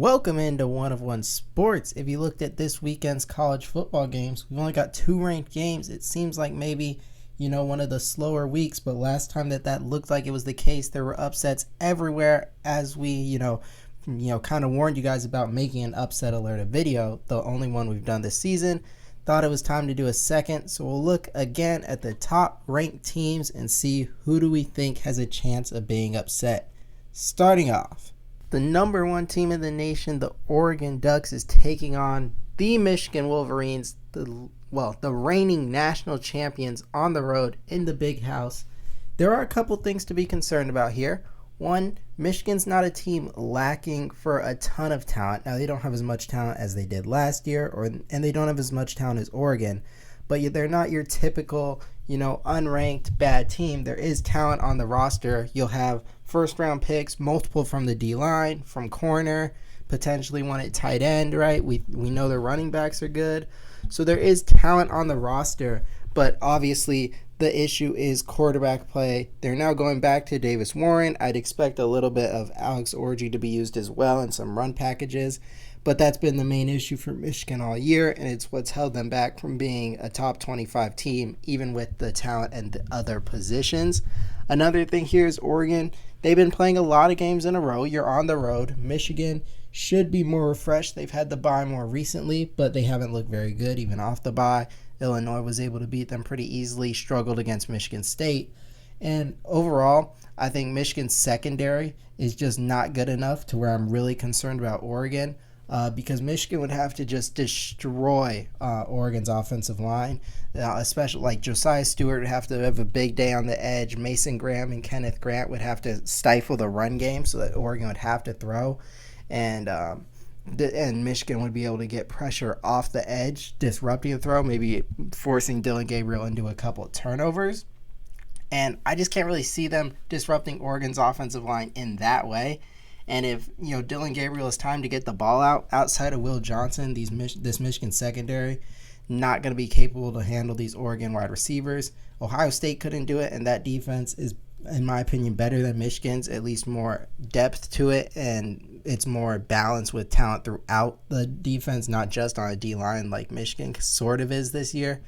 Welcome into One of One Sports. If you looked at this weekend's college football games, we've only got 2 ranked games. It seems like maybe, one of the slower weeks, but last time that looked like it was the case, there were upsets everywhere as we, kind of warned you guys about making an upset alert video, the only one we've done this season. Thought it was time to do a second, so we'll look again at the top ranked teams and see who do we think has a chance of being upset. Starting off, the number 1 team in the nation, the Oregon Ducks, is taking on the Michigan Wolverines, the reigning national champions, on the road in the Big House. There are a couple things to be concerned about here. One, Michigan's not a team lacking for a ton of talent. Now, they don't have as much talent as they did last year, and they don't have as much talent as Oregon, but they're not your typical, unranked bad team. There is talent on the roster. You'll have first-round picks, multiple from the D-line, from corner, potentially one at tight end, right? We know their running backs are good. So there is talent on the roster, but obviously the issue is quarterback play. They're now going back to Davis Warren. I'd expect a little bit of Alex Orji to be used as well in some run packages, but that's been the main issue for Michigan all year, and it's what's held them back from being a top 25 team, even with the talent and the other positions. Another thing here is Oregon. They've been playing a lot of games in a row. You're on the road. Michigan should be more refreshed. They've had the bye more recently, but they haven't looked very good even off the bye. Illinois was able to beat them pretty easily, struggled against Michigan State. And overall, I think Michigan's secondary is just not good enough to where I'm really concerned about Oregon, because Michigan would have to just destroy Oregon's offensive line, especially like Josiah Stewart would have to have a big day on the edge. Mason Graham and Kenneth Grant would have to stifle the run game so that Oregon would have to throw, and Michigan would be able to get pressure off the edge, disrupting the throw, maybe forcing Dylan Gabriel into a couple of turnovers. And I just can't really see them disrupting Oregon's offensive line in that way. And if, Dylan Gabriel has time to get the ball out outside of Will Johnson, this Michigan secondary, not going to be capable to handle these Oregon wide receivers. Ohio State couldn't do it, and that defense is, in my opinion, better than Michigan's, at least more depth to it, and it's more balanced with talent throughout the defense, not just on a D-line like Michigan sort of is this year.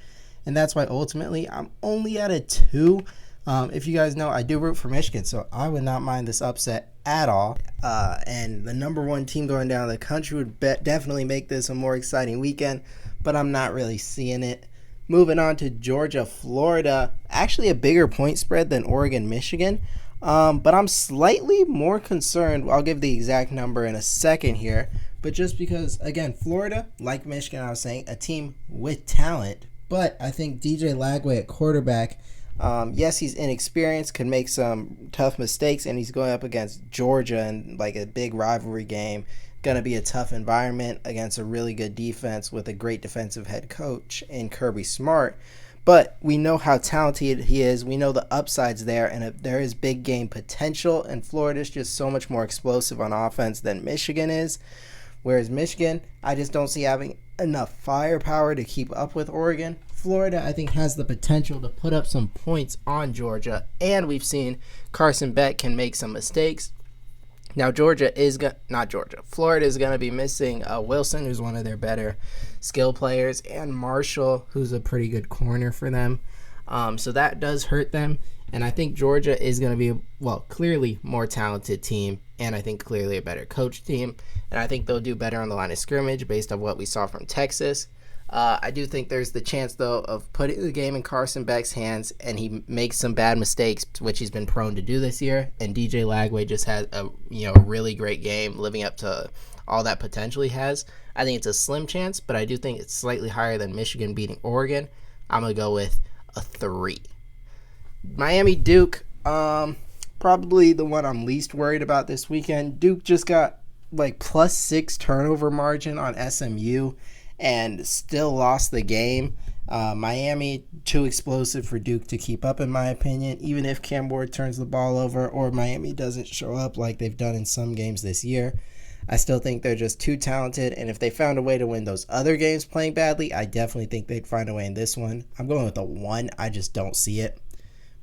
And that's why ultimately I'm only at a 2. If you guys know, I do root for Michigan, so I would not mind this upset at all. And the number 1 team going down the country would definitely make this a more exciting weekend, but I'm not really seeing it. Moving on to Georgia, Florida. Actually a bigger point spread than Oregon, Michigan. But I'm slightly more concerned. I'll give the exact number in a second here. But just because, again, Florida, like Michigan, I was saying, a team with talent. But I think DJ Lagway at quarterback, yes, he's inexperienced, could make some tough mistakes, and he's going up against Georgia in like a big rivalry game. Going to be a tough environment against a really good defense with a great defensive head coach in Kirby Smart. But we know how talented he is. We know the upsides there, and there is big game potential, and Florida's just so much more explosive on offense than Michigan is. Whereas Michigan, I just don't see having enough firepower to keep up with Oregon. Florida, I think, has the potential to put up some points on Georgia, and we've seen Carson Beck can make some mistakes. Now, Florida is going to be missing Wilson, who's one of their better skill players, and Marshall, who's a pretty good corner for them. So that does hurt them, and I think Georgia is going to be, clearly more talented team, and I think clearly a better coach team, and I think they'll do better on the line of scrimmage based on what we saw from Texas. I do think there's the chance, though, of putting the game in Carson Beck's hands and he makes some bad mistakes, which he's been prone to do this year, and DJ Lagway just has a really great game living up to all that potential he has. I think it's a slim chance, but I do think it's slightly higher than Michigan beating Oregon. I'm going to go with a 3. Miami Duke, probably the one I'm least worried about this weekend. Duke just got +6 turnover margin on SMU and still lost the game. Miami, too explosive for Duke to keep up, in my opinion, even if Cam Ward turns the ball over or Miami doesn't show up like they've done in some games this year. I still think they're just too talented, and if they found a way to win those other games playing badly, I definitely think they'd find a way in this one. I'm going with a 1. I just don't see it.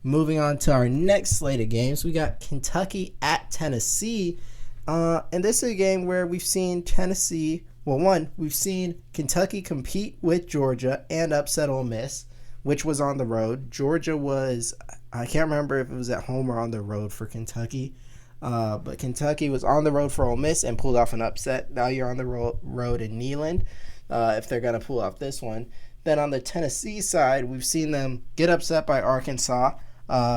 Moving on to our next slate of games, we got Kentucky at Tennessee. And this is a game where we've seen Tennessee. Well, we've seen Kentucky compete with Georgia and upset Ole Miss, which was on the road. Georgia was, I can't remember if it was at home or on the road for Kentucky. But Kentucky was on the road for Ole Miss and pulled off an upset. Now you're on the road in Neyland if they're going to pull off this one. Then on the Tennessee side, we've seen them get upset by Arkansas.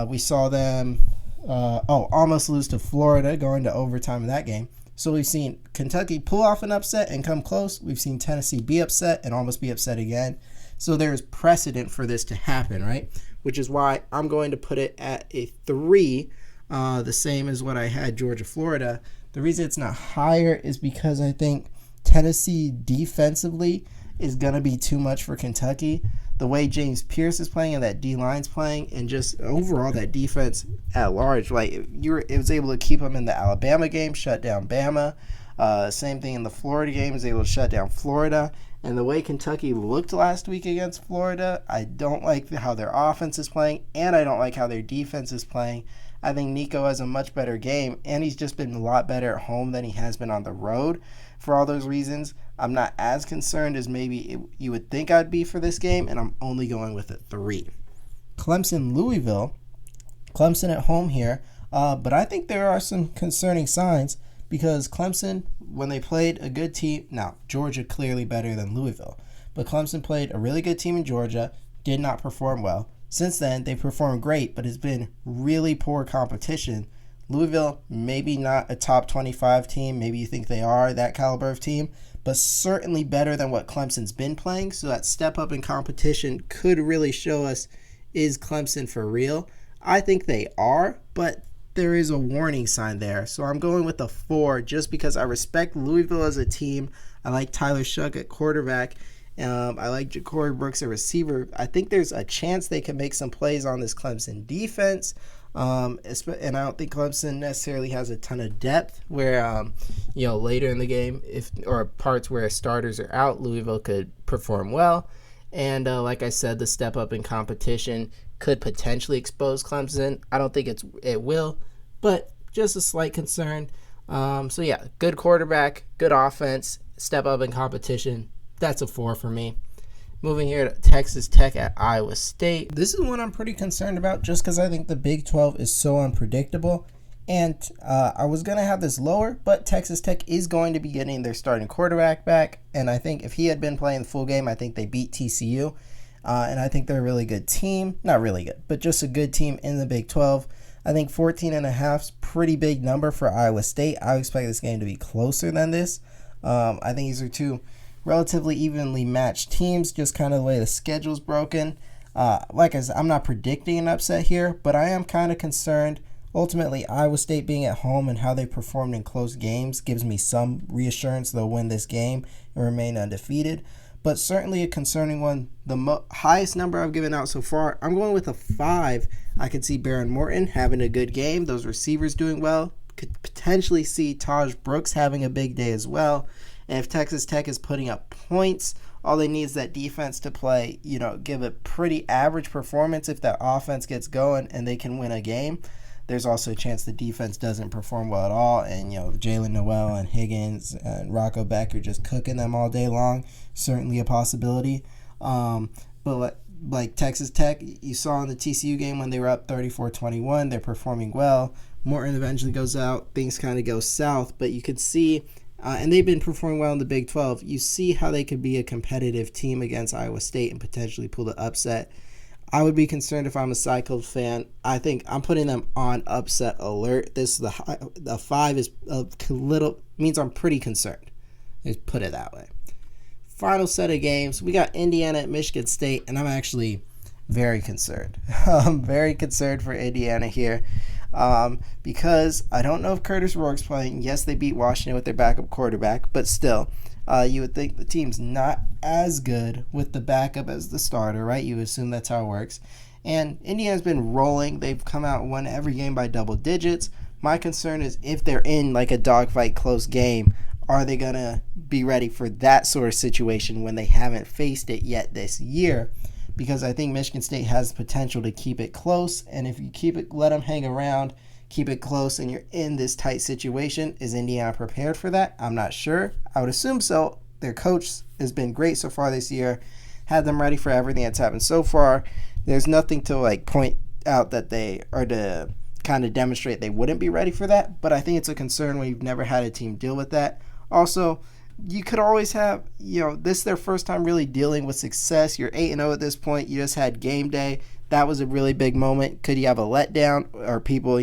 We saw them almost lose to Florida going to overtime in that game. So we've seen Kentucky pull off an upset and come close. We've seen Tennessee be upset and almost be upset again. So there's precedent for this to happen, right? Which is why I'm going to put it at a 3, the same as what I had Georgia-Florida. The reason it's not higher is because I think Tennessee defensively is going to be too much for Kentucky. The way James Pierce is playing and that D-line's playing and just overall that defense at large, like it was able to keep them in the Alabama game, shut down Bama. Same thing in the Florida game, was able to shut down Florida. And the way Kentucky looked last week against Florida, I don't like how their offense is playing, and I don't like how their defense is playing. I think Nico has a much better game, and he's just been a lot better at home than he has been on the road. For all those reasons, I'm not as concerned as maybe you would think I'd be for this game, and I'm only going with a 3. Clemson-Louisville. Clemson at home here, but I think there are some concerning signs because Clemson, when they played a good team, now Georgia clearly better than Louisville, but Clemson played a really good team in Georgia, did not perform well. Since then, they performed great, but it's been really poor competition. Louisville, maybe not a top 25 team. Maybe you think they are that caliber of team, but certainly better than what Clemson's been playing. So that step up in competition could really show us, is Clemson for real? I think they are, but there is a warning sign there. So I'm going with a 4 just because I respect Louisville as a team. I like Tyler Shuck at quarterback. I like Ja'Cory Brooks at receiver. I think there's a chance they can make some plays on this Clemson defense. And I don't think Clemson necessarily has a ton of depth where, later in the game, or parts where starters are out, Louisville could perform well. And like I said, the step up in competition could potentially expose Clemson. I don't think it will, but just a slight concern. Good quarterback, good offense, step up in competition. That's a 4 for me. Moving here to Texas Tech at Iowa State. This is one I'm pretty concerned about just because I think the Big 12 is so unpredictable. And I was going to have this lower, but Texas Tech is going to be getting their starting quarterback back. And I think if he had been playing the full game, I think they beat TCU. And I think they're a really good team. Not really good, but just a good team in the Big 12. I think 14.5 is a pretty big number for Iowa State. I expect this game to be closer than this. I think these are two relatively evenly matched teams, just kind of the way the schedule's broken. Like I said, I'm not predicting an upset here, but I am kind of concerned. Ultimately, Iowa State being at home and how they performed in close games gives me some reassurance they'll win this game and remain undefeated. But certainly a concerning one. The highest number I've given out so far, I'm going with a 5. I could see Baron Morton having a good game. Those receivers doing well. Could potentially see Taj Brooks having a big day as well. And if Texas Tech is putting up points, all they need is that defense to play, give a pretty average performance. If that offense gets going and they can win a game, there's also a chance the defense doesn't perform well at all. And, Jalen Noel and Higgins and Rocco Beck are just cooking them all day long. Certainly a possibility. But like Texas Tech, you saw in the TCU game when they were up 34-21, they're performing well. Morton eventually goes out. Things kind of go south. But you could see... and they've been performing well in the Big 12. You see how they could be a competitive team against Iowa State and potentially pull the upset. I would be concerned if I'm a Cyclones fan. I think I'm putting them on upset alert. This the 5 is a little means I'm pretty concerned. Let's put it that way. Final set of games. We got Indiana at Michigan State, and I'm actually very concerned. I'm very concerned for Indiana here. Because I don't know if Curtis Rourke's playing. Yes, they beat Washington with their backup quarterback, but still, you would think the team's not as good with the backup as the starter, right? You assume that's how it works. And Indiana's been rolling. They've come out and won every game by double digits. My concern is if they're in like a dogfight close game, are they going to be ready for that sort of situation when they haven't faced it yet this year? Because I think Michigan State has potential to keep it close, and if you let them hang around, keep it close and you're in this tight situation. Is Indiana prepared for that? I'm not sure. I would assume so. Their coach has been great so far this year, had them ready for everything that's happened so far. There's nothing to like point out that they are to kind of demonstrate they wouldn't be ready for that, but I think it's a concern when you've never had a team deal with that. Also, you could always have, this is their first time really dealing with success. You're 8-0 at this point. You just had game day. That was a really big moment. Could you have a letdown, or people,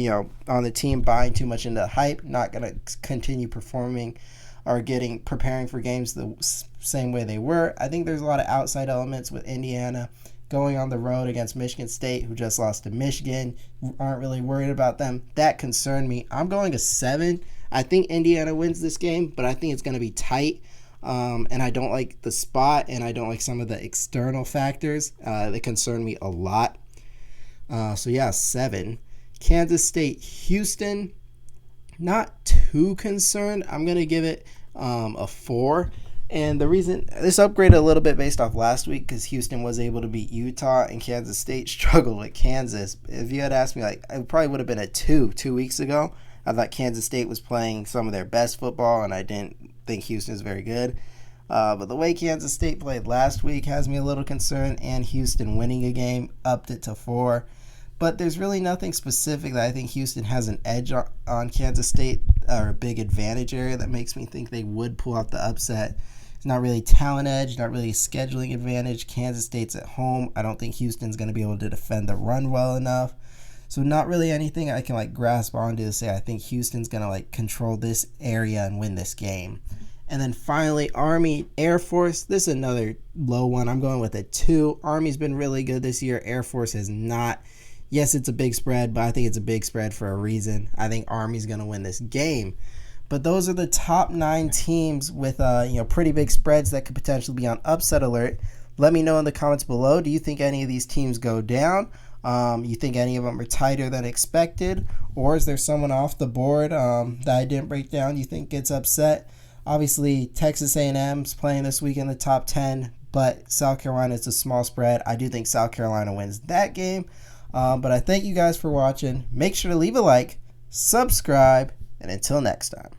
on the team buying too much into the hype, not going to continue performing or preparing for games the same way they were? I think there's a lot of outside elements with Indiana going on the road against Michigan State, who just lost to Michigan. Aren't really worried about them. That concerned me. I'm going to 7. I think Indiana wins this game, but I think it's going to be tight. And I don't like the spot, and I don't like some of the external factors that concern me a lot. 7. Kansas State, Houston, not too concerned. I'm going to give it a 4. And the reason, this upgraded a little bit based off last week because Houston was able to beat Utah and Kansas State struggled with Kansas. If you had asked me, it probably would have been a 2 weeks ago. I thought Kansas State was playing some of their best football, and I didn't think Houston is very good. But the way Kansas State played last week has me a little concerned, and Houston winning a game upped it to 4. But there's really nothing specific that I think Houston has an edge on Kansas State, or a big advantage area that makes me think they would pull out the upset. It's not really talent edge, not really scheduling advantage. Kansas State's at home. I don't think Houston's going to be able to defend the run well enough. So not really anything I can grasp onto to say I think Houston's going to control this area and win this game. And then finally, Army, Air Force. This is another low one. I'm going with a 2. Army's been really good this year. Air Force has not. Yes, it's a big spread, but I think it's a big spread for a reason. I think Army's going to win this game. But those are the top 9 teams with pretty big spreads that could potentially be on upset alert. Let me know in the comments below. Do you think any of these teams go down? You think any of them are tighter than expected? Or is there someone off the board that I didn't break down you think gets upset? Obviously, Texas A&M's playing this week in the top 10, but South Carolina is a small spread. I do think South Carolina wins that game. But I thank you guys for watching. Make sure to leave a like, subscribe, and until next time.